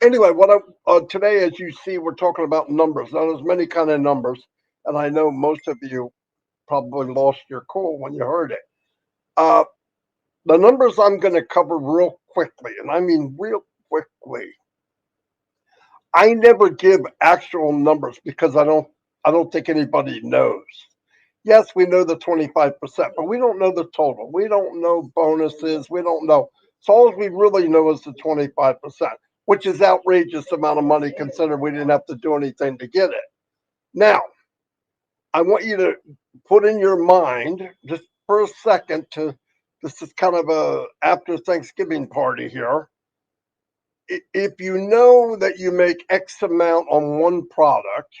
Anyway, today, as you see, we're talking about numbers. Now, there's many kind of numbers, and I know most of you probably lost your cool when you heard it. Uh, the numbers I'm going to cover real quickly, and I mean real quickly. I never give actual numbers because I don't think anybody knows. Yes, we know the 25%, but we don't know the total. We don't know bonuses. We don't know. So all we really know is the 25%, which is outrageous amount of money considering we didn't have to do anything to get it. Now, I want you to put in your mind just for a second to this is kind of a after Thanksgiving party here. If you know that you make X amount on one product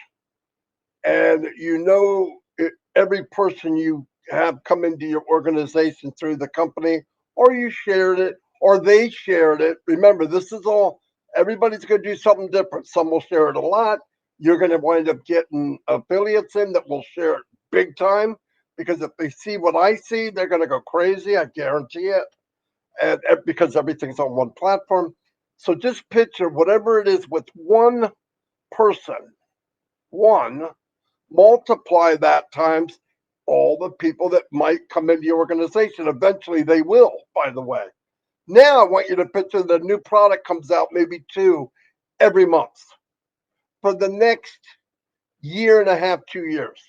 and you know every person you have come into your organization through the company, or you shared it, or they shared it. Remember, this is all, everybody's going to do something different. Some will share it a lot. You're going to wind up getting affiliates in that will share it big time because if they see what I see, they're going to go crazy. I guarantee it. And because everything's on one platform. So just picture whatever it is with one person, one, multiply that times all the people that might come into your organization. Eventually, they will, by the way. Now, I want you to picture the new product comes out, maybe two every month for the next year and a half, 2 years.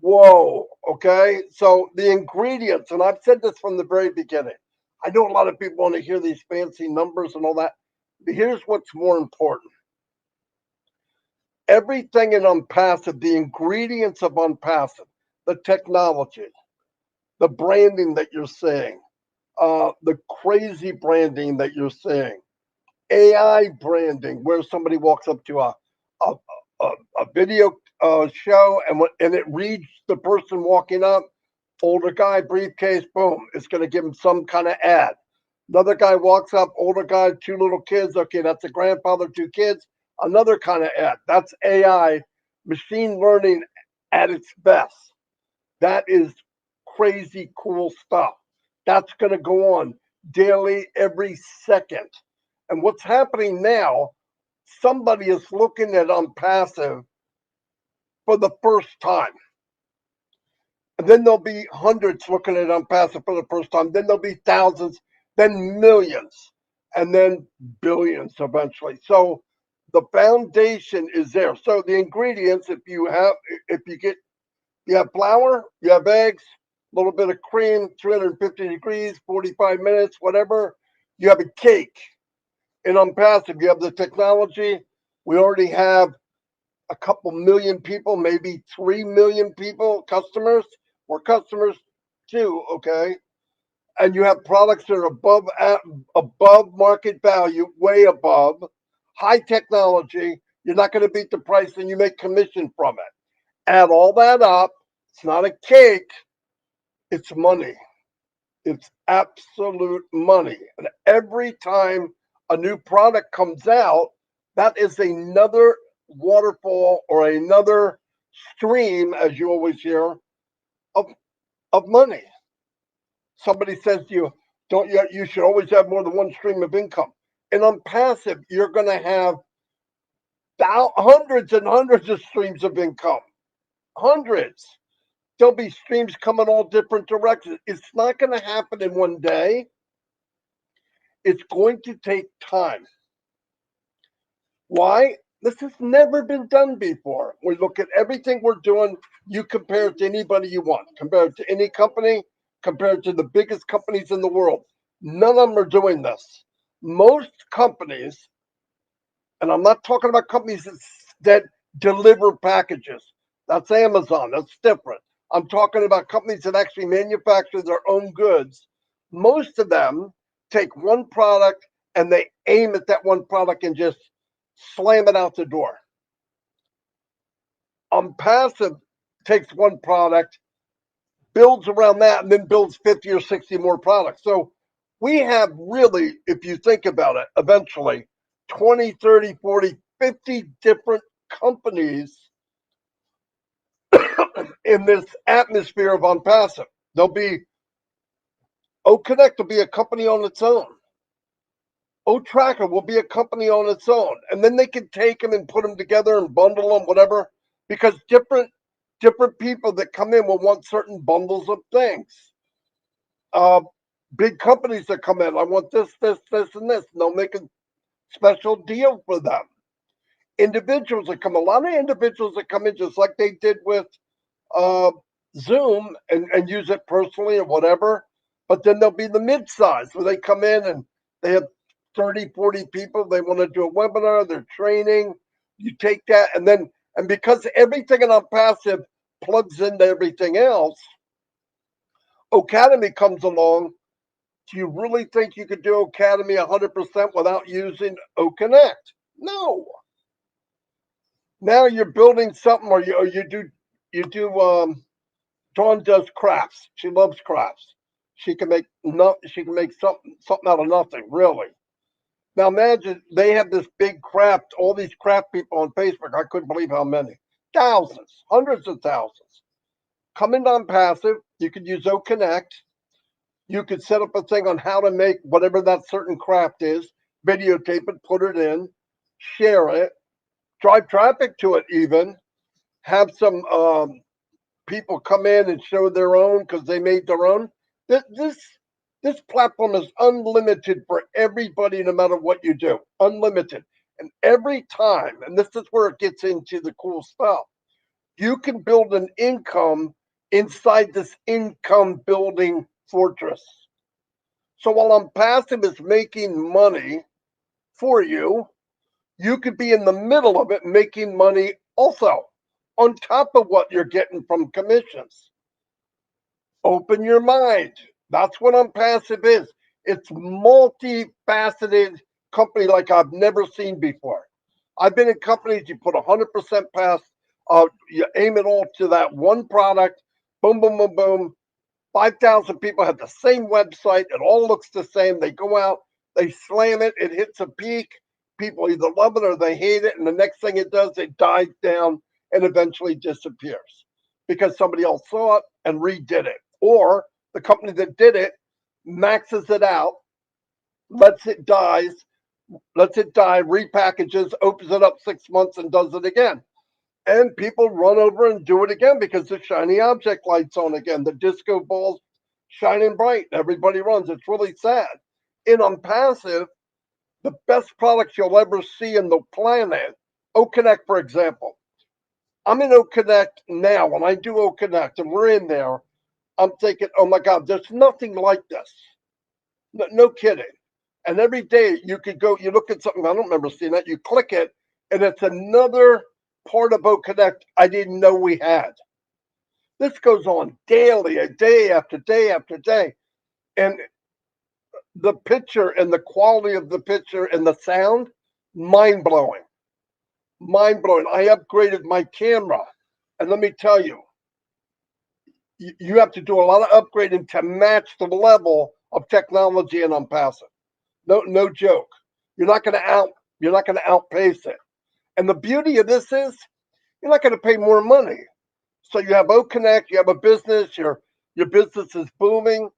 Whoa. Okay. So the ingredients, and I've said this from the very beginning. I know a lot of people want to hear these fancy numbers and all that. But here's what's more important. Everything in ONPASSIVE, the ingredients of ONPASSIVE, the technology, the branding that you're seeing, the crazy branding that you're seeing, AI branding, where somebody walks up to a, a video show and it reads the person walking up, older guy, briefcase, boom, it's going to give him some kind of ad. Another guy walks up, older guy, two little kids. Okay, that's a grandfather, two kids. Another kind of ad. That's AI, machine learning at its best. That is crazy cool stuff. That's going to go on daily, every second. And what's happening now, somebody is looking at ONPASSIVE for the first time. And then there'll be hundreds looking at ONPASSIVE for the first time. Then there'll be thousands, then millions, and then billions eventually. So the foundation is there. So the ingredients, if you get, you have flour, you have eggs, a little bit of cream, 350 degrees, 45 minutes, whatever. You have a cake. In ONPASSIVE, you have the technology. We already have a couple million people, maybe 3 million people, customers. We're customers too, okay? And you have products that are above market value, way above, high technology. You're not going to beat the price, and you make commission from it. Add all that up. It's not a cake. It's money. It's absolute money. And every time a new product comes out, that is another waterfall or another stream, as you always hear, of, of money. Somebody says to you, don't you should always have more than one stream of income. And on passive, you're going to have hundreds and hundreds of streams of income. Hundreds. There'll be streams coming all different directions. It's not going to happen in one day. It's going to take time. Why? This has never been done before. We look at everything we're doing. You compare it to anybody you want. Compare it to any company. Compare it to the biggest companies in the world. None of them are doing this. Most companies, and I'm not talking about companies that deliver packages. That's Amazon. That's different. I'm talking about companies that actually manufacture their own goods. Most of them take one product and they aim at that one product and just slam it out the door. Passive takes one product, builds around that, and then builds 50 or 60 more products. So we have really, if you think about it, eventually 20, 30, 40, 50 different companies in this atmosphere of ONPASSIVE. There'll be OConnect will be a company on its own. Tracker will be a company on its own, and then they can take them and put them together and bundle them, whatever, because different people that come in will want certain bundles of things. Uh, Big companies that come in, I want this, this, and this, and they'll make a special deal for them. Individuals that come, a lot of individuals that come in just like they did with uh, Zoom and use it personally or whatever. But then there'll be the mid-size where they come in and they have 30, 40 people. They want to do a webinar, they're training. You take that and because everything in ONPASSIVE plugs into everything else, Academy comes along. Do you really think you could do Academy 100% without using OConnect? No. Now you're building something, or you do Dawn does crafts. She loves crafts. She can make something out of nothing, really. Now imagine they have this big craft, all these craft people on Facebook. I couldn't believe how many. Thousands, hundreds of thousands. Coming on passive, you could use OConnect. You could set up a thing on how to make whatever that certain craft is, videotape it, put it in, share it, drive traffic to it even, have some people come in and show their own because they made their own. This platform is unlimited for everybody, no matter what you do. Unlimited, and every time, and this is where it gets into the cool stuff. You can build an income inside this income building fortress. So while ONPASSIVE is making money for you, you could be in the middle of it making money also on top of what you're getting from commissions. Open your mind. That's what ONPASSIVE is. It's multifaceted company like I've never seen before. I've been in companies you put 100% past, you aim it all to that one product, boom, boom, boom, boom. 5,000 people have the same website. It all looks the same. They go out, they slam it, it hits a peak. People either love it or they hate it. And the next thing it does, it dies down and eventually disappears because somebody else saw it and redid it. Or the company that did it maxes it out, lets it die, repackages, opens it up 6 months and does it again. And people run over and do it again because the shiny object light's on again. The disco ball's shining bright. Everybody runs. It's really sad. In ONPASSIVE, the best products you'll ever see in the planet, OConnect, for example. I'm in OConnect now. When I do OConnect and we're in there, I'm thinking, oh my God, there's nothing like this. No kidding. And every day you could go, you look at something, I don't remember seeing that, you click it, and it's another part of OConnect I didn't know we had. This goes on daily, a day after day after day. And the picture and the quality of the picture and the sound, mind blowing. Mind blowing. I upgraded my camera. And let me tell you, you have to do a lot of upgrading to match the level of technology in ONPASSIVE. No joke. You're not gonna outpace it. And the beauty of this is you're not going to pay more money. So you have OConnect, you have a business, your business is booming,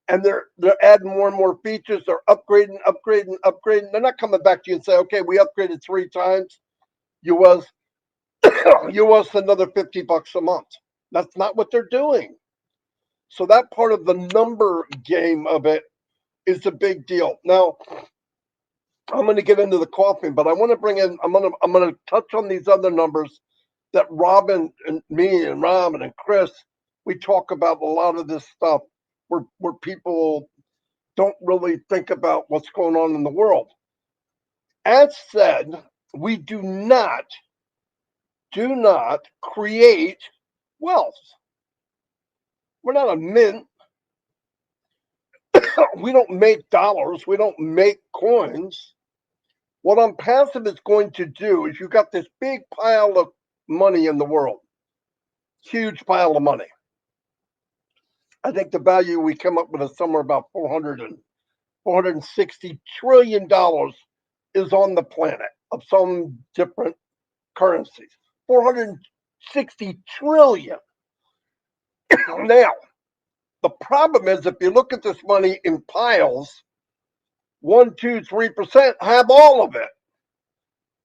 and they're adding more and more features. They're upgrading, upgrading, upgrading. They're not coming back to you and say, okay, we upgraded 3 times. You was you was another $50 a month. That's not what they're doing. So that part of the number game of it is a big deal. Now I'm going to get into the coffee, but I want to bring in. I'm going to touch on these other numbers that Robin and me and Robin and Chris, we talk about a lot of this stuff where people don't really think about what's going on in the world. As said, we do not create wealth. We're not a mint. We don't make dollars. We don't make coins. What ONPASSIVE is going to do is you got this big pile of money in the world, huge pile of money. I think the value we come up with is somewhere about $460 trillion is on the planet of some different currencies. 460 trillion. Now, the problem is if you look at this money in piles, 1, 2, 3% have all of it.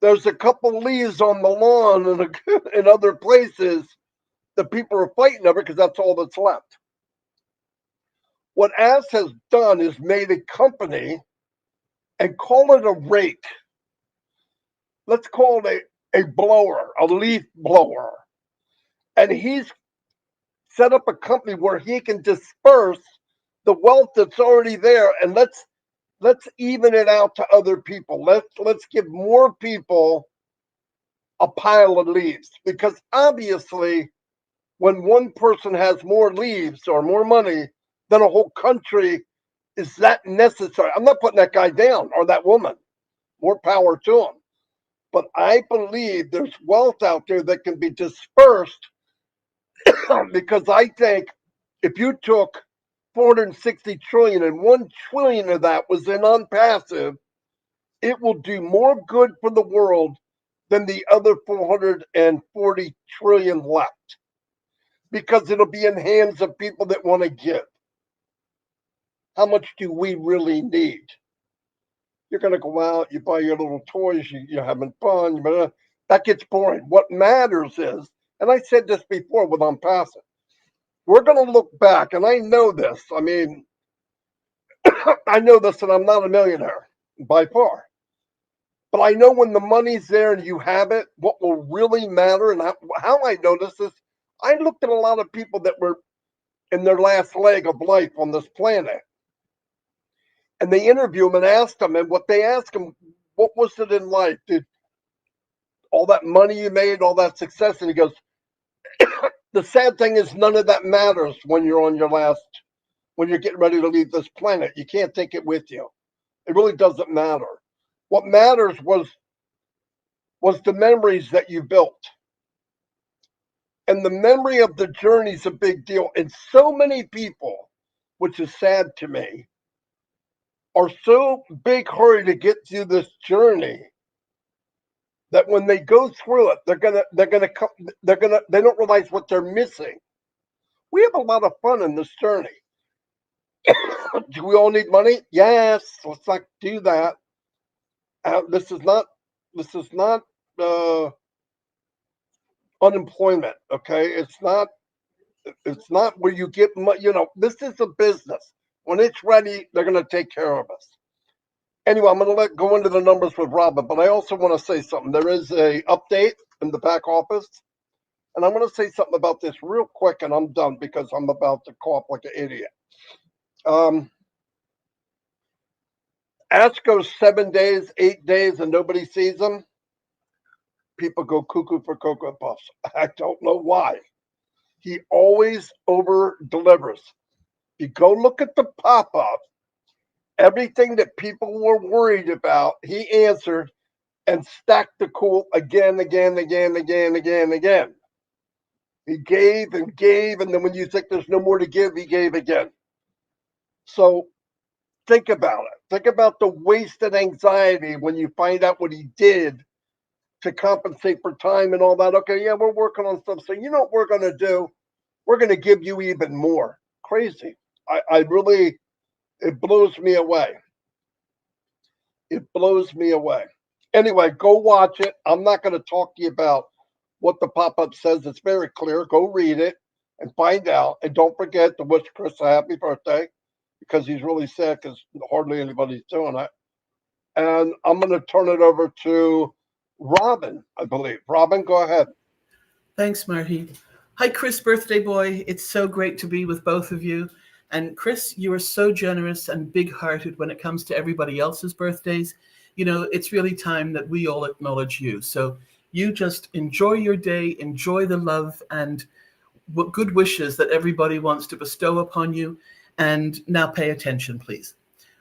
There's a couple leaves on the lawn and in other places that people are fighting over because that's all that's left. What Ass has done is made a company and call it a rake. Let's call it a blower, a leaf blower. And he's set up a company where he can disperse the wealth that's already there, and let's even it out to other people. Let's give more people a pile of leaves, because obviously when one person has more leaves or more money than a whole country, is that necessary? I'm not putting that guy down or that woman. More power to them. But I believe there's wealth out there that can be dispersed because I think if you took 460 trillion and 1 trillion of that was in ONPASSIVE, it will do more good for the world than the other 440 trillion left, because it'll be in hands of people that want to give. How much do we really need? You're going to go out, you buy your little toys, you're having fun, that gets boring. What matters is, and I said this before with ONPASSIVE, we're going to look back, and I know this. I mean, I know this, and I'm not a millionaire by far. But I know when the money's there and you have it, what will really matter, and how I noticed this, I looked at a lot of people that were in their last leg of life on this planet. And they interview them and ask them, and what they ask them, what was it in life? Did all that money you made, all that success? And he goes, the sad thing is none of that matters when you're on your last, when you're getting ready to leave this planet. You can't take it with you. It really doesn't matter. What matters was the memories that you built. And the memory of the journey is a big deal. And so many people, which is sad to me, are so big hurry to get through this journey that when they go through it, they don't realize what they're missing. We have a lot of fun in this journey. Do we all need money? Yes. Let's not do that. This is not unemployment. Okay, it's not where you get money. This is a business. When it's ready, they're going to take care of us. Anyway, I'm going to go into the numbers with Robin, but I also want to say something. There is a update in the back office, and I'm going to say something about this real quick, and I'm done because I'm about to cough like an idiot. Ask goes 7 days, 8 days, and nobody sees them. People go cuckoo for Cocoa Puffs. I don't know why. He always over delivers. You go look at the pop-up. Everything that people were worried about, he answered and stacked the cool again. He gave and gave, and then when you think there's no more to give, he gave again. So think about it. Think about the wasted anxiety when you find out what he did to compensate for time and all that. Okay, yeah, we're working on stuff. So you know what we're going to do? We're going to give you even more. Crazy. I really, it blows me away. It blows me away. Anyway, go watch it. I'm not going to talk to you about what the pop-up says. It's very clear. Go read it and find out. And don't forget to wish Chris a happy birthday, because he's really sick, because hardly anybody's doing it. And I'm going to turn it over to Robin, I believe. Robin, go ahead. Thanks, Marty. Hi, Chris, birthday boy. It's so great to be with both of you. And Chris, you are so generous and big-hearted when it comes to everybody else's birthdays. It's really time that we all acknowledge you. So you just enjoy your day, enjoy the love and good wishes that everybody wants to bestow upon you. And now pay attention, please.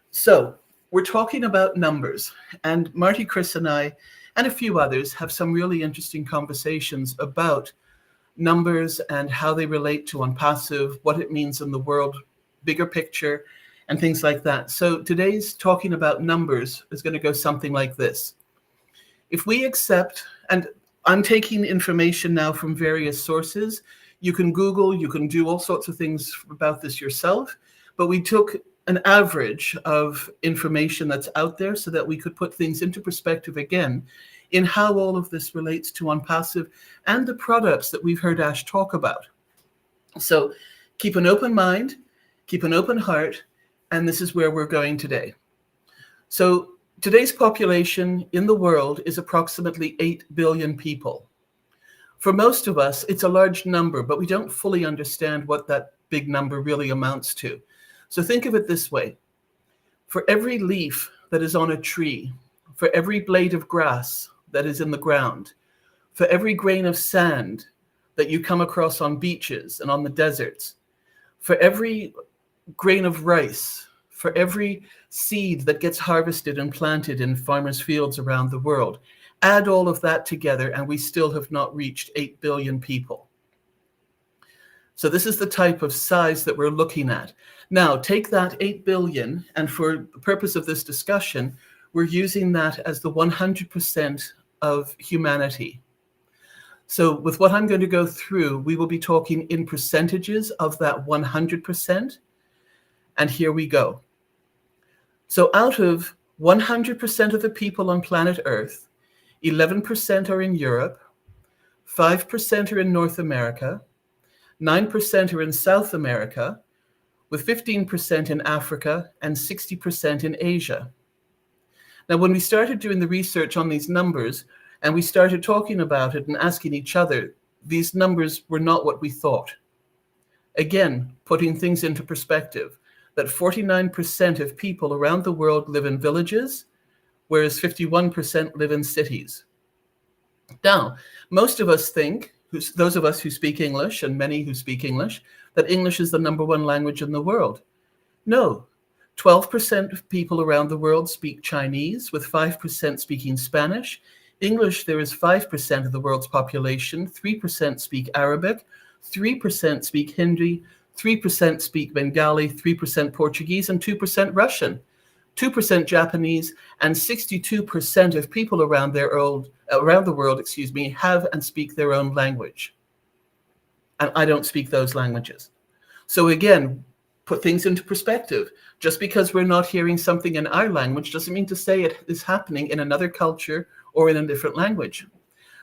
So we're talking about numbers. And Marty, Chris, and I, and a few others, have some really interesting conversations about numbers and how they relate to ONPASSIVE, what it means in the world, bigger picture, and things like that. So today's talking about numbers is going to go something like this. If we accept, and I'm taking information now from various sources. You can Google, you can do all sorts of things about this yourself, but we took an average of information that's out there so that we could put things into perspective again in how all of this relates to ONPASSIVE and the products that we've heard Ash talk about. So keep an open mind, keep an open heart, and this is where we're going today. So today's population in the world is approximately 8 billion people. For most of us, it's a large number, but we don't fully understand what that big number really amounts to. So think of it this way. For every leaf that is on a tree, for every blade of grass that is in the ground, for every grain of sand that you come across on beaches and on the deserts, for every grain of rice, for every seed that gets harvested and planted in farmers' fields around the world, add all of that together and we still have not reached 8 billion people. So this is the type of size that we're looking at. Now, take that 8 billion, and for the purpose of this discussion, we're using that as the 100% of humanity. So with what I'm going to go through, we will be talking in percentages of that 100%. And here we go. So out of 100% of the people on planet Earth, 11% are in Europe, 5% are in North America, 9% are in South America, with 15% in Africa and 60% in Asia. Now, when we started doing the research on these numbers and we started talking about it and asking each other, these numbers were not what we thought. Again, putting things into perspective, that 49% of people around the world live in villages, whereas 51% live in cities. Now, most of us think, those of us who speak English, and many who speak English, that English is the #1 language in the world. No, 12% of people around the world speak Chinese, with 5% speaking Spanish. English, there is 5% of the world's population, 3% speak Arabic, 3% speak Hindi, 3% speak Bengali, 3% Portuguese, and 2% Russian. 2% Japanese, and 62% of people around the world, have and speak their own language. And I don't speak those languages. So again, put things into perspective. Just because we're not hearing something in our language doesn't mean to say it is happening in another culture or in a different language.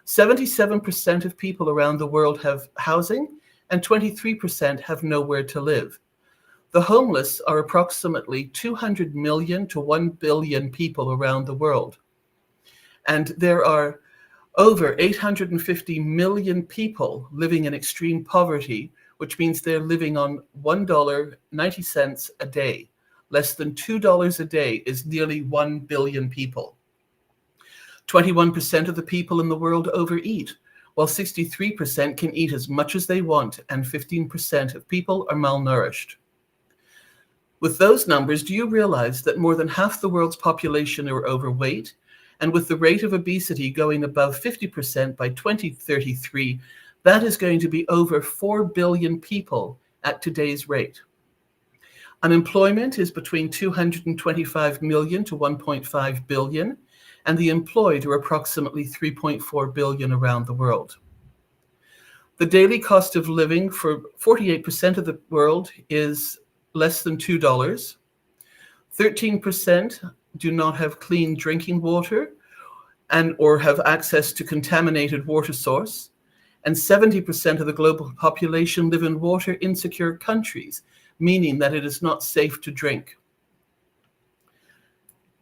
77% of people around the world have housing, and 23% have nowhere to live. The homeless are approximately 200 million to 1 billion people around the world. And there are over 850 million people living in extreme poverty, which means they're living on $1.90 a day. Less than $2 a day is nearly 1 billion people. 21% of the people in the world overeat, while 63% can eat as much as they want, and 15% of people are malnourished. With those numbers, do you realize that more than half the world's population are overweight? And with the rate of obesity going above 50% by 2033, that is going to be over 4 billion people at today's rate. Unemployment is between 225 million to 1.5 billion, and the employed are approximately 3.4 billion around the world. The daily cost of living for 48% of the world is less than $2. 13% do not have clean drinking water or have access to contaminated water source. And 70% of the global population live in water insecure countries, meaning that it is not safe to drink.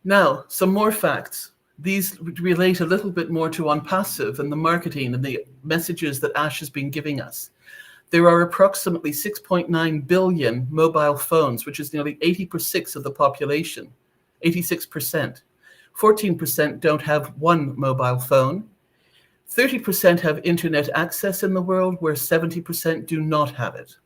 Now, some more facts. These relate a little bit more to ONPASSIVE and the marketing and the messages that Ash has been giving us. There are approximately 6.9 billion mobile phones, which is nearly 86% of the population, 86%. 14% don't have one mobile phone. 30% have internet access in the world, where 70% do not have it.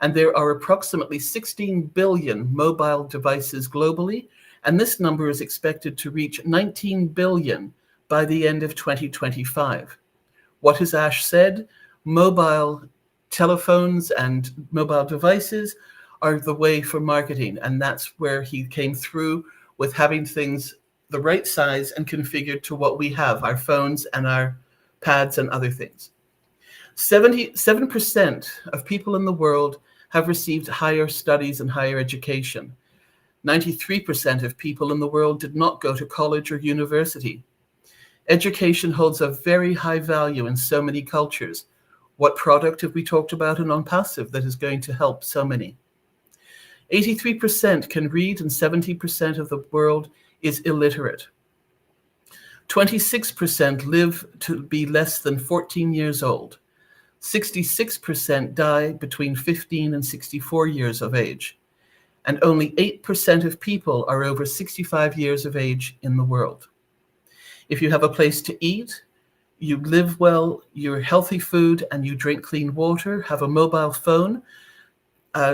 And there are approximately 16 billion mobile devices globally, and this number is expected to reach 19 billion by the end of 2025. What has Ash said? Mobile telephones and mobile devices are the way for marketing, and that's where he came through with having things the right size and configured to what we have, our phones and our pads and other things. 77% of people in the world have received higher studies and higher education. 93% of people in the world did not go to college or university. Education holds a very high value in so many cultures. What product have we talked about in ONPASSIVE that is going to help so many? 83% can read and 70% of the world is illiterate. 26% live to be less than 14 years old. 66% die between 15 and 64 years of age. And only 8% of people are over 65 years of age in the world. If you have a place to eat, you live well, you're healthy food, and you drink clean water, have a mobile phone,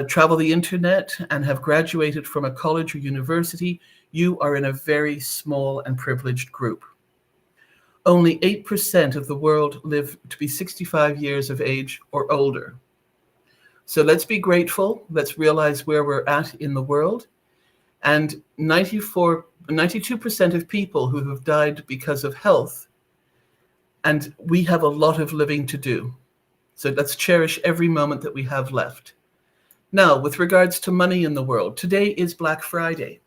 travel the internet, and have graduated from a college or university, you are in a very small and privileged group. Only 8% of the world live to be 65 years of age or older. So let's be grateful. Let's realize where we're at in the world. And 92% of people who have died because of health, and we have a lot of living to do. So let's cherish every moment that we have left. Now, with regards to money in the world, today is Black Friday,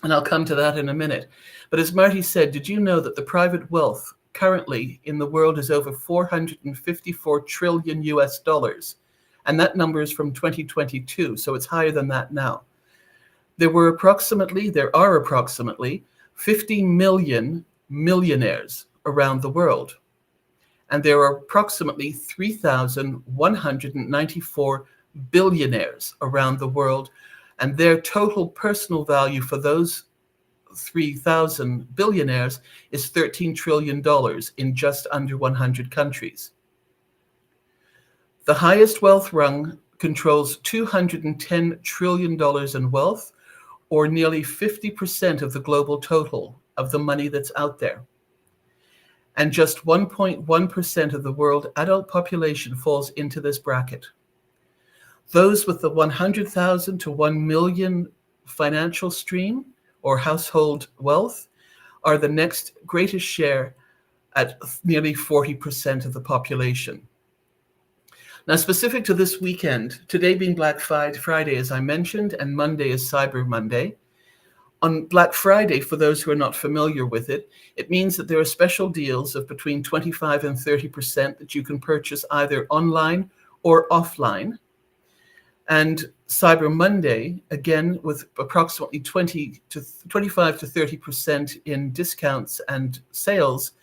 and I'll come to that in a minute. But as Marty said, did you know that the private wealth currently in the world is over 454 trillion US dollars? And that number is from 2022, so it's higher than that now. There are approximately 50 million millionaires around the world. And there are approximately 3,194 billionaires around the world. And their total personal value for those 3,000 billionaires is $13 trillion in just under 100 countries. The highest wealth rung controls $210 trillion in wealth, or nearly 50% of the global total of the money that's out there. And just 1.1% of the world adult population falls into this bracket. Those with the 100,000 to 1 million financial stream or household wealth are the next greatest share at nearly 40% of the population. Now, specific to this weekend, today being Black Friday, as I mentioned, and Monday is Cyber Monday. On Black Friday, for those who are not familiar with it, it means that there are special deals of between 25 and 30% that you can purchase either online or offline. And Cyber Monday, again, with approximately 25 to 30% in discounts and sales,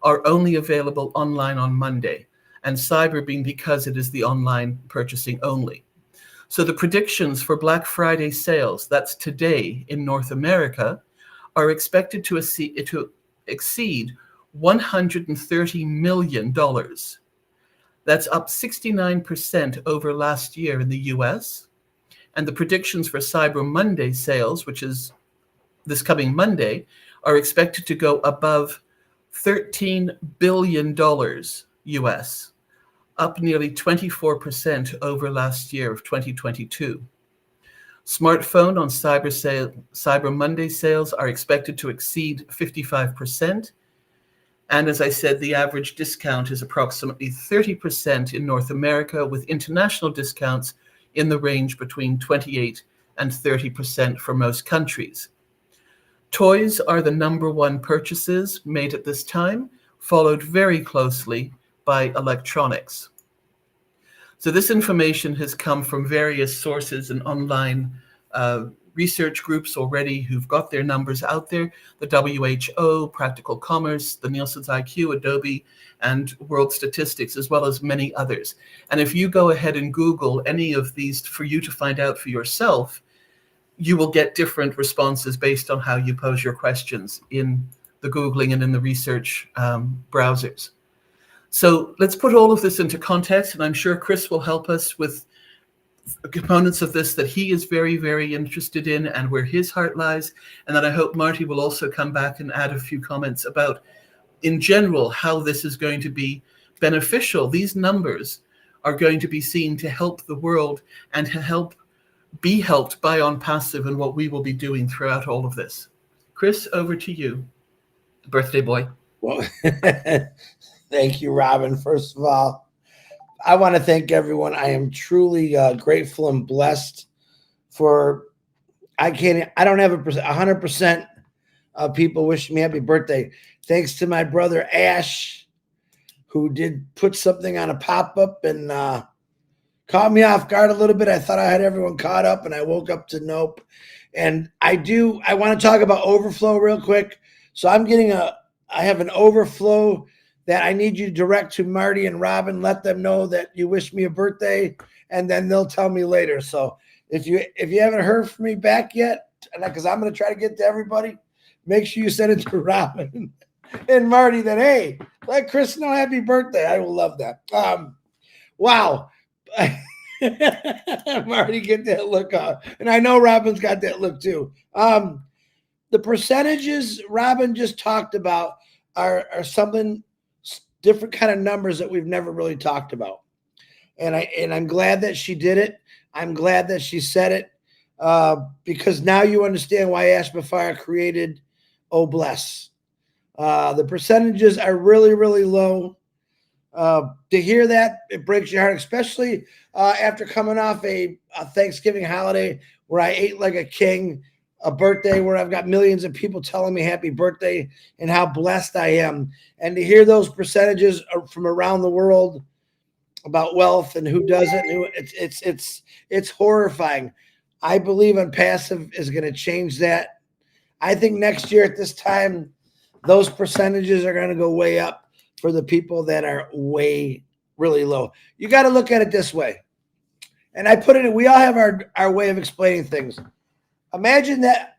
are only available online on Monday. And Cyber being because it is the online purchasing only. So the predictions for Black Friday sales, that's today in North America, are expected to exceed $130 million. That's up 69% over last year in the US. And the predictions for Cyber Monday sales, which is this coming Monday, are expected to go above $13 billion US, up nearly 24% over last year of 2022. Smartphone on Cyber Monday sales are expected to exceed 55%. And as I said, the average discount is approximately 30% in North America, with international discounts in the range between 28 and 30% for most countries. Toys are the #1 purchases made at this time, followed very closely by electronics. So this information has come from various sources and online research groups already who've got their numbers out there, the WHO, Practical Commerce, the Nielsen's IQ, Adobe, and World Statistics, as well as many others. And if you go ahead and Google any of these for you to find out for yourself, you will get different responses based on how you pose your questions in the Googling and in the research browsers. So let's put all of this into context, and I'm sure Chris will help us with components of this that he is very, very interested in and where his heart lies. And then I hope Marty will also come back and add a few comments about, in general, how this is going to be beneficial. These numbers are going to be seen to help the world and to be helped by ONPASSIVE and what we will be doing throughout all of this. Chris, over to you, birthday boy. Well, thank you, Robin. First of all, I want to thank everyone. I am truly grateful and blessed for I don't have 100% of people wishing me happy birthday. Thanks to my brother Ash, who did put something on a pop-up and caught me off guard a little bit. I thought I had everyone caught up, and I woke up to nope. And I want to talk about overflow real quick. So I have an overflow that I need you to direct to Marty and Robin. Let them know that you wish me a birthday, and then they'll tell me later. So if you haven't heard from me back yet, because I'm going to try to get to everybody, make sure you send it to Robin and Marty that, hey, let Chris know happy birthday. I will love that. Wow. Marty, get that look on. And I know Robin's got that look too. The percentages Robin just talked about are something different kind of numbers that we've never really talked about. And I'm glad that she did it. I'm glad that she said it because now you understand why Ashby Fire created Oh Bless. The percentages are really, really low. To hear that, it breaks your heart, especially after coming off a Thanksgiving holiday where I ate like a king, a birthday where I've got millions of people telling me happy birthday and how blessed I am. And to hear those percentages from around the world about wealth and who does it, it's horrifying. I believe ONPASSIVE is going to change that. I think next year at this time, those percentages are going to go way up for the people that are way really low. You got to look at it this way. And I put it in, we all have our way of explaining things. Imagine that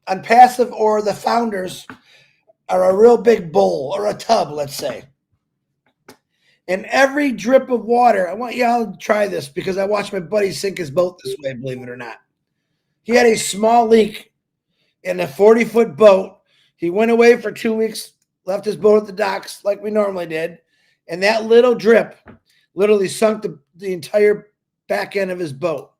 ONPASSIVE or the founders are a real big bowl or a tub, let's say. And every drip of water, I want y'all to try this because I watched my buddy sink his boat this way, believe it or not. He had a small leak in a 40-foot boat. He went away for 2 weeks, left his boat at the docks like we normally did. And that little drip literally sunk the entire back end of his boat.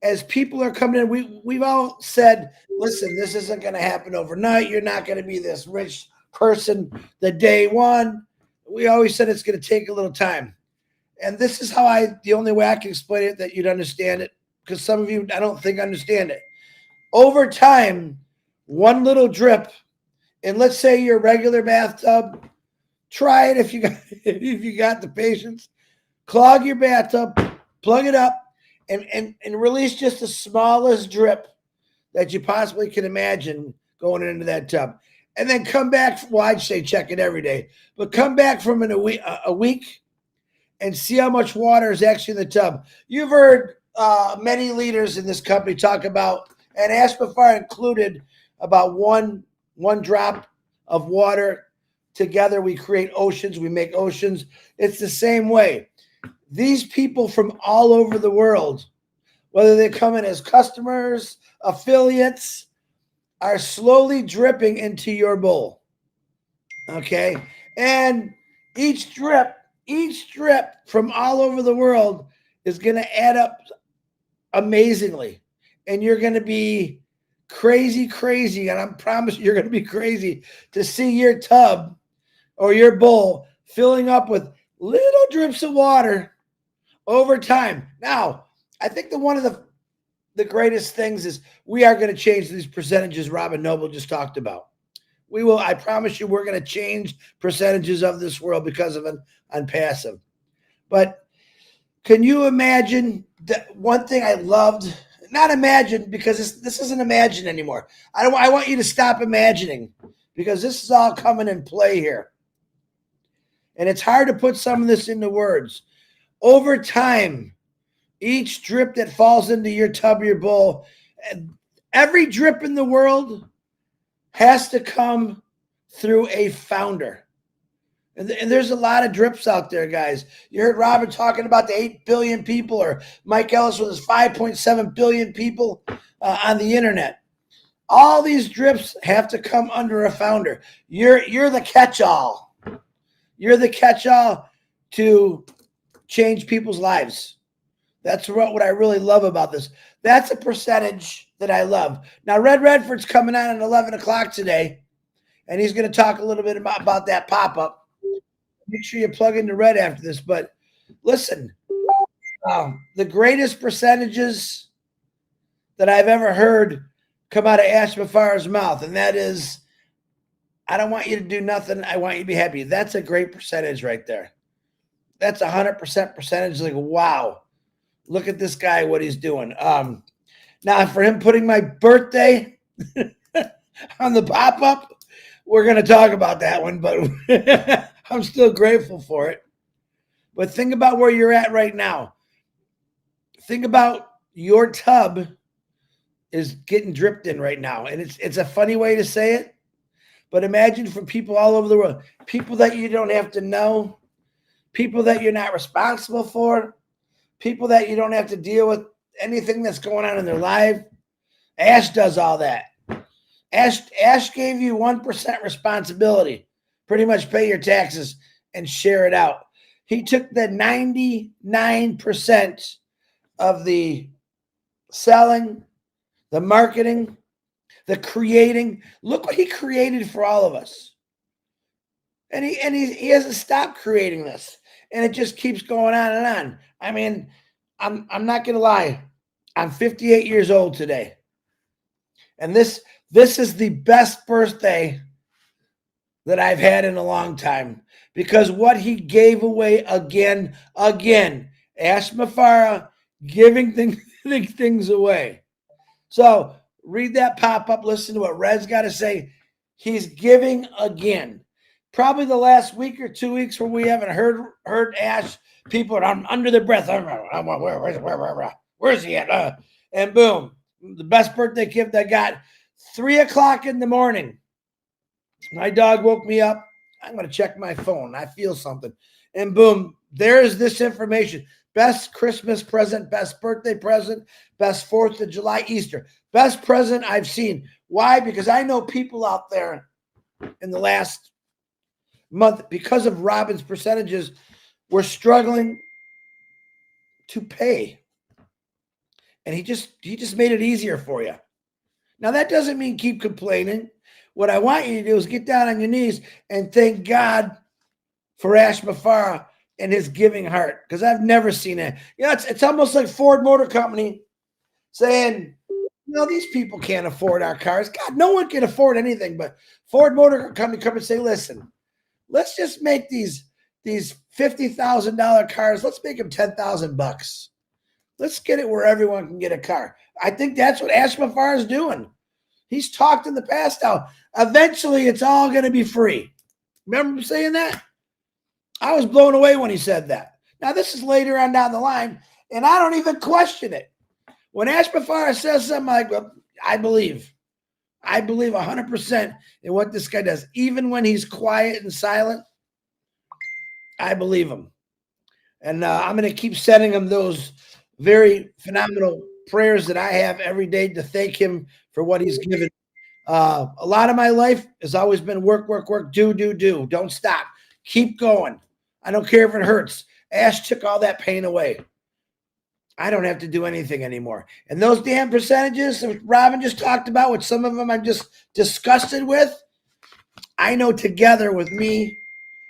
As people are coming in, we've all said, listen, this isn't going to happen overnight. You're not going to be this rich person the day one. We always said it's going to take a little time. And this is how the only way I can explain it that you'd understand it, because some of you, I don't think understand it. Over time, one little drip, and let's say your regular bathtub, try it if you got the patience. Clog your bathtub, plug it up, and release just the smallest drip that you possibly can imagine going into that tub. And then come back, well, I'd say check it every day, but come back from in a week and see how much water is actually in the tub. You've heard many leaders in this company talk about, and Ashby Fire included, about one drop of water. Together we create oceans, we make oceans. It's the same way. These people from all over the world, whether they come in as customers, affiliates, are slowly dripping into your bowl. Okay? And each drip from all over the world is going to add up amazingly. And you're going to be crazy. And I promise you're going to be crazy to see your tub or your bowl filling up with little drips of water over time. Now, I think one of the greatest things is we are going to change these percentages Robin Noble just talked about. We will. I promise you we're going to change percentages of this world because of ONPASSIVE. But can you imagine that one thing I loved? Not imagine, because this isn't imagine anymore. I want you to stop imagining, because this is all coming in play here. And it's hard to put some of this into words. Over time, each drip that falls into your tub or your bowl, every drip in the world has to come through a founder. And there's a lot of drips out there, guys. You heard Robin talking about the 8 billion people, or Mike Ellis with his 5.7 billion people on the internet. All these drips have to come under a founder. You're the catch-all. You're the catch-all to change people's lives. That's what I really love about this. That's a percentage that I love. Now, Red Redford's coming on at 11 o'clock today, and he's going to talk a little bit about that pop-up. Make sure you plug into Red after this. But listen, the greatest percentages that I've ever heard come out of Ash Mafar's mouth, and that is, I don't want you to do nothing. I want you to be happy. That's a great percentage right there. That's 100% percentage. Like, wow, look at this guy, what he's doing. Now, for him putting my birthday on the pop-up, we're going to talk about that one, but I'm still grateful for it. But think about where you're at right now. Think about your tub is getting dripped in right now. And it's a funny way to say it, but imagine for people all over the world, people that you don't have to know, people that you're not responsible for, people that you don't have to deal with anything that's going on in their life. Ash does all that. Ash gave you 1% responsibility. Pretty much pay your taxes and share it out. He took the 99% of the selling, the marketing, the creating. Look what he created for all of us. And he hasn't stopped creating this. And it just keeps going on and on. I mean, I'm not going to lie. I'm 58 years old today. And this is the best birthday that I've had in a long time, because what he gave away again, Ash Mafara giving things away. So read that pop-up, listen to what Red's got to say. He's giving again. Probably the last week or 2 weeks where we haven't heard Ash, people are under their breath. Where's he at? And boom, the best birthday gift I got, 3 o'clock in the morning. My dog woke me up. I'm going to check my phone. I feel something. And boom, there's this information. Best Christmas present, best birthday present, best 4th of July, Easter. Best present I've seen. Why? Because I know people out there in the last month, because of Robin's percentages, were struggling to pay. And he just made it easier for you. Now, that doesn't mean keep complaining. What I want you to do is get down on your knees and thank God for Ash Mafara and his giving heart, because I've never seen it. You know, it's almost like Ford Motor Company saying, these people can't afford our cars. God, no one can afford anything, but Ford Motor Company come and say, listen, let's just make these $50,000 cars. Let's make them $10,000. Let's get it where everyone can get a car. I think that's what Ash Mafara is doing. He's talked in the past how eventually it's all going to be free. Remember him saying that? I was blown away when he said that. Now, this is later on down the line, and I don't even question it. When Ash Mafara says something like, well, I believe 100% in what this guy does. Even when he's quiet and silent, I believe him. And I'm going to keep sending him those very phenomenal prayers that I have every day to thank him for what he's given. A lot of my life has always been work, do. Don't stop. Keep going. I don't care if it hurts. Ash took all that pain away. I don't have to do anything anymore. And those damn percentages that Robin just talked about, which some of them I'm just disgusted with, I know together with me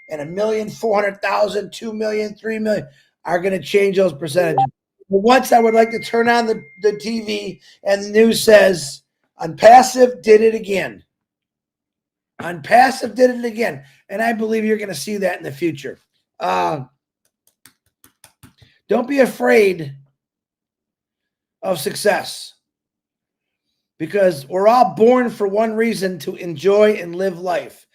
and 1,400,000, 2 million, 3 million are going to change those percentages. But once I would like to turn on the TV and the news says, ONPASSIVE did it again. ONPASSIVE did it again. And I believe you're going to see that in the future. Don't be afraid of success, because we're all born for one reason, to enjoy and live life.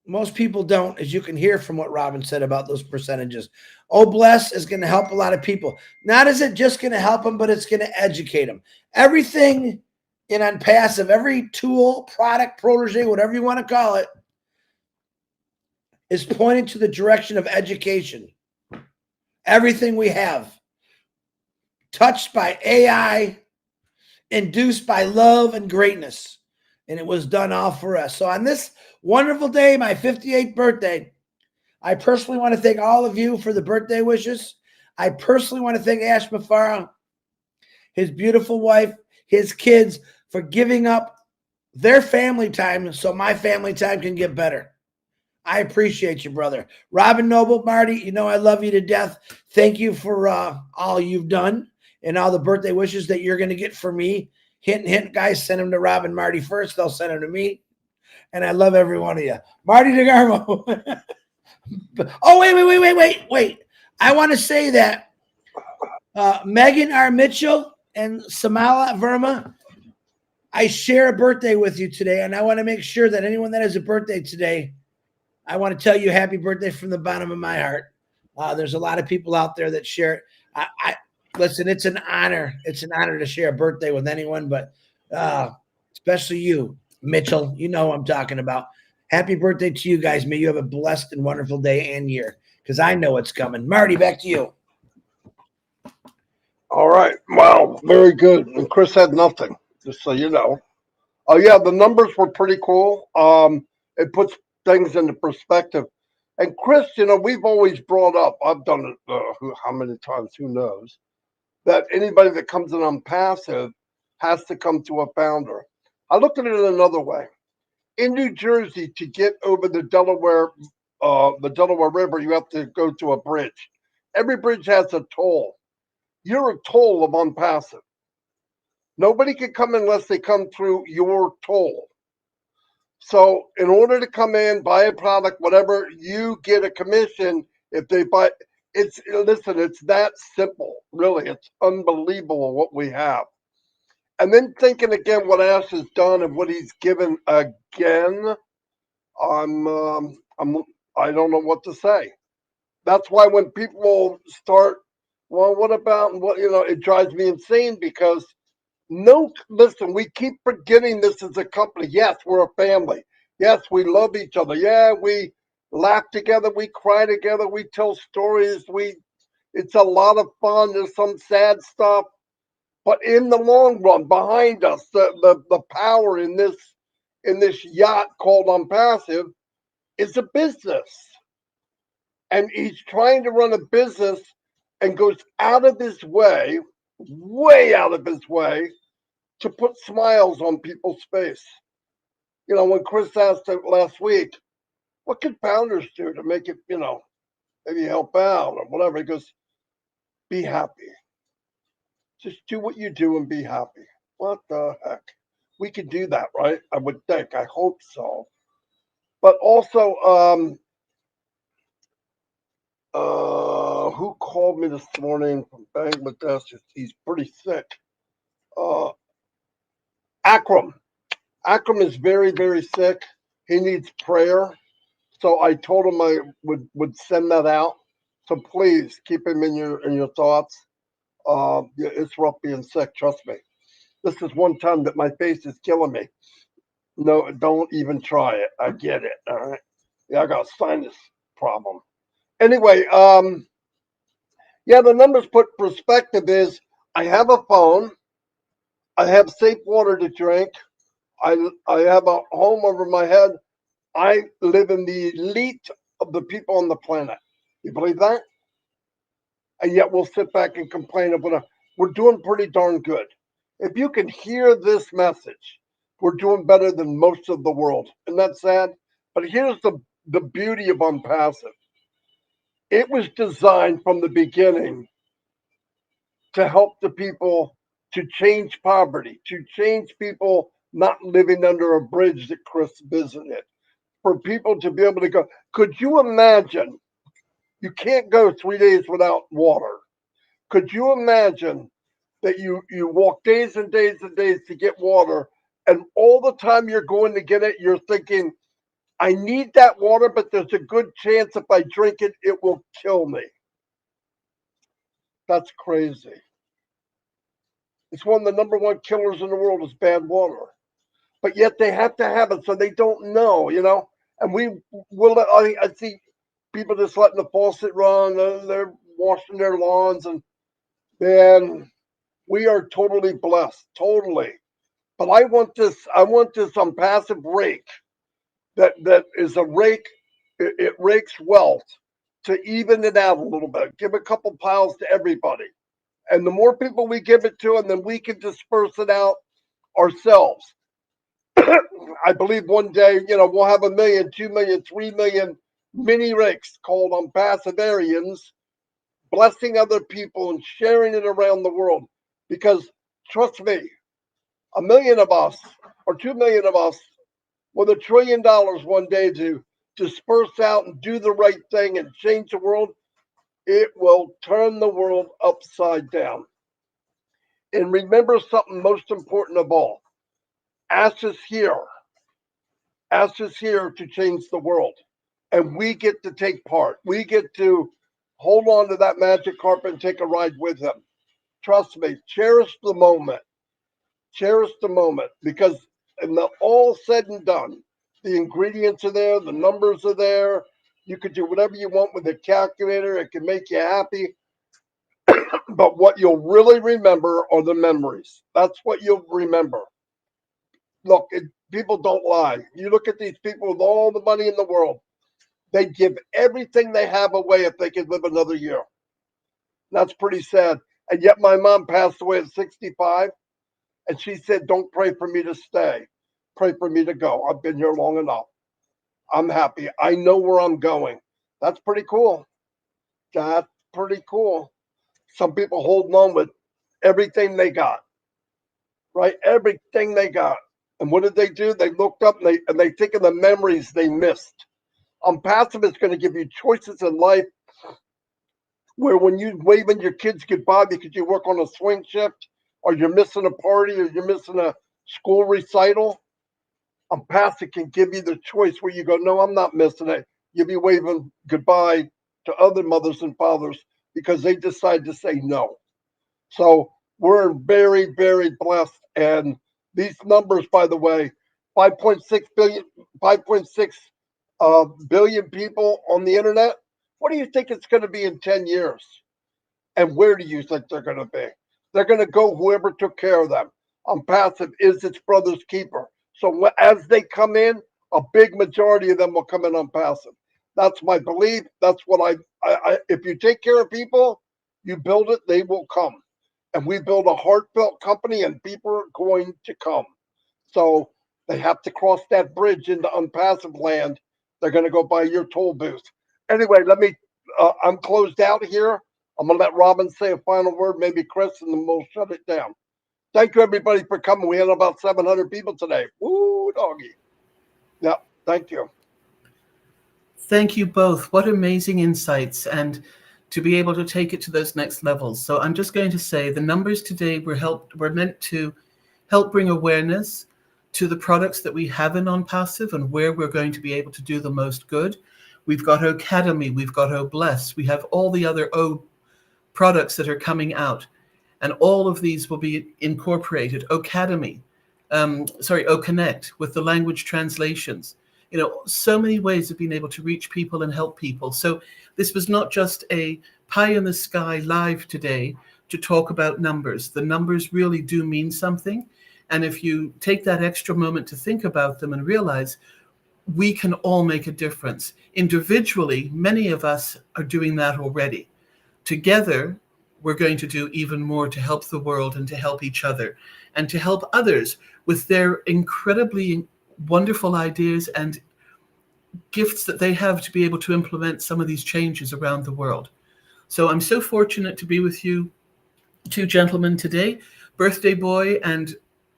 Most people don't, as you can hear from what Robin said about those percentages. Oh, Bless is going to help a lot of people. Not is it just going to help them, but it's going to educate them. Everything in ONPASSIVE, every tool, product, protege, whatever you want to call it, is pointed to the direction of education. Everything we have, touched by AI, induced by love and greatness. And it was done all for us. So on this wonderful day, my 58th birthday, I personally want to thank all of you for the birthday wishes. I personally want to thank Ash Mafara, his beautiful wife, his kids, for giving up their family time so my family time can get better. I appreciate you, brother. Robin Noble, Marty, you know I love you to death. Thank you for all you've done and all the birthday wishes that you're going to get for me Hint, hint, guys, send them to Rob and Marty first. They'll send them to me. And I love every one of you. Marty DeGarmo. Oh, wait. I want to say that Megan R. Mitchell and Samala Verma, I share a birthday with you today, and I want to make sure that anyone that has a birthday today, I want to tell you happy birthday from the bottom of my heart. There's a lot of people out there that share. Listen, it's an honor. It's an honor to share a birthday with anyone, but especially you, Mitchell. You know what I'm talking about. Happy birthday to you guys. May you have a blessed and wonderful day and year, because I know it's coming. Marty, back to you. All right. Wow. Very good. And Chris had nothing, just so you know. Oh, yeah. The numbers were pretty cool. It puts things into perspective. And Chris, we've always brought up, I've done it how many times, who knows, that anybody that comes in on passive has to come to a founder. I looked at it another way. In New Jersey, to get over the Delaware River, you have to go to a bridge. Every bridge has a toll. You're a toll of ONPASSIVE. Nobody can come unless they come through your toll. So in order to come in, buy a product, whatever, you get a commission if they buy. It's that simple. Really, it's unbelievable what we have. And then thinking again what Ash has done and what he's given again, I don't know what to say. That's why when people start, well, what about what it drives me insane because listen, we keep forgetting this is a company. Yes, we're a family. Yes, we love each other. Yeah, we laugh together, we cry together, we tell stories. It's a lot of fun. There's some sad stuff. But in the long run, behind us, the power in this yacht called ONPASSIVE is a business. And he's trying to run a business and goes out of his way, way out of his way, to put smiles on people's face. When Chris asked it last week, what can founders do to make it, maybe help out or whatever? He goes, be happy. Just do what you do and be happy. What the heck? We could do that, right? I would think. I hope so. But also, who called me this morning from Bangladesh? He's pretty sick. Akram. Akram is very, very sick. He needs prayer. So I told him I would send that out. So please keep him in your thoughts. It's rough being sick. Trust me. This is one time that my face is killing me. No, don't even try it. I get it. All right. Yeah, I got a sinus problem. Anyway, yeah, the numbers put perspective is I have a phone. I have safe water to drink. I have a home over my head. I live in the elite of the people on the planet. You believe that? And yet we'll sit back and complain about we're doing pretty darn good. If you can hear this message, we're doing better than most of the world. Isn't that sad? But here's the beauty of ONPASSIVE. It was designed from the beginning to help the people to change poverty, to change people not living under a bridge that Chris visited, for people to be able to go. Could you imagine? You can't go 3 days without water. Could you imagine that you walk days and days and days to get water, and all the time you're going to get it, you're thinking, I need that water, but there's a good chance if I drink it, it will kill me. That's crazy. It's one of the number one killers in the world is bad water. But yet they have to have it, so they don't know, And we will. I see people just letting the faucet run. They're washing their lawns, and man, we are totally blessed, totally. But I want this ONPASSIVE rake that is a rake. It rakes wealth to even it out a little bit. Give a couple piles to everybody, and the more people we give it to, and then we can disperse it out ourselves. I believe one day, we'll have 1 million, 2 million, 3 million mini rakes called ONPASSIVEarians, blessing other people and sharing it around the world. Because trust me, 1 million of us or 2 million of us with $1 trillion one day to disperse out and do the right thing and change the world, it will turn the world upside down. And remember something most important of all. Ash is here. Ash is here to change the world. And we get to take part. We get to hold on to that magic carpet and take a ride with him. Trust me, cherish the moment. Cherish the moment, because when all said and done, the ingredients are there, the numbers are there. You could do whatever you want with a calculator. It can make you happy. But what you'll really remember are the memories. That's what you'll remember. Look, people don't lie. You look at these people with all the money in the world. They give everything they have away if they could live another year. That's pretty sad. And yet my mom passed away at 65. And she said, don't pray for me to stay. Pray for me to go. I've been here long enough. I'm happy. I know where I'm going. That's pretty cool. That's pretty cool. Some people holding on with everything they got. Right? Everything they got. And what did they do? They looked up and they think of the memories they missed. ONPASSIVE is going to give you choices in life where when you waving your kids goodbye because you work on a swing shift, or you're missing a party, or you're missing a school recital, ONPASSIVE can give you the choice where you go, no, I'm not missing it. You'll be waving goodbye to other mothers and fathers because they decide to say no. So we're very, very blessed. And these numbers, by the way, 5.6 billion people on the internet. What do you think it's going to be in 10 years? And where do you think they're going to be? They're going to go whoever took care of them. ONPASSIVE is its brother's keeper. So as they come in, a big majority of them will come in ONPASSIVE. That's my belief. That's what I if you take care of people, you build it, they will come. And we build a heartfelt company and people are going to come. So they have to cross that bridge into ONPASSIVE land. They're going to go by your toll booth. Anyway, I'm closed out here. I'm going to let Robin say a final word, maybe Chris, and then we'll shut it down. Thank you, everybody, for coming. We had about 700 people today. Woo, doggy. Yeah, thank you. Thank you both. What amazing insights, and to be able to take it to those next levels. So I'm just going to say the numbers today were meant to help bring awareness to the products that we have in ONPASSIVE and where we're going to be able to do the most good. We've got Academy, we've got OBless, we have all the other O products that are coming out, and all of these will be incorporated. Academy, Connect with the language translations. So many ways of being able to reach people and help people. So this was not just a pie in the sky live today to talk about numbers. The numbers really do mean something. And if you take that extra moment to think about them and realize we can all make a difference. Individually, many of us are doing that already. Together, we're going to do even more to help the world and to help each other and to help others with their incredibly wonderful ideas and gifts that they have to be able to implement some of these changes around the world. So I'm so fortunate to be with you two gentlemen today, Birthday Boy and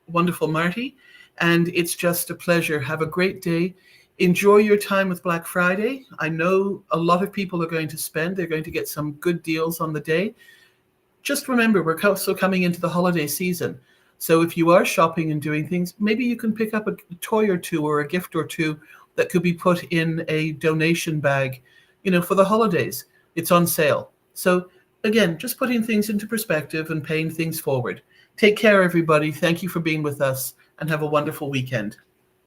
wonderful Marty. And it's just a pleasure. Have a great day. Enjoy your time with Black Friday. I know a lot of people are going to spend. They're going to get some good deals on the day. Just remember, we're also coming into the holiday season. So if you are shopping and doing things, maybe you can pick up a toy or two or a gift or two that could be put in a donation bag, for the holidays. It's on sale. So again, just putting things into perspective and paying things forward. Take care, everybody. Thank you for being with us, and have a wonderful weekend.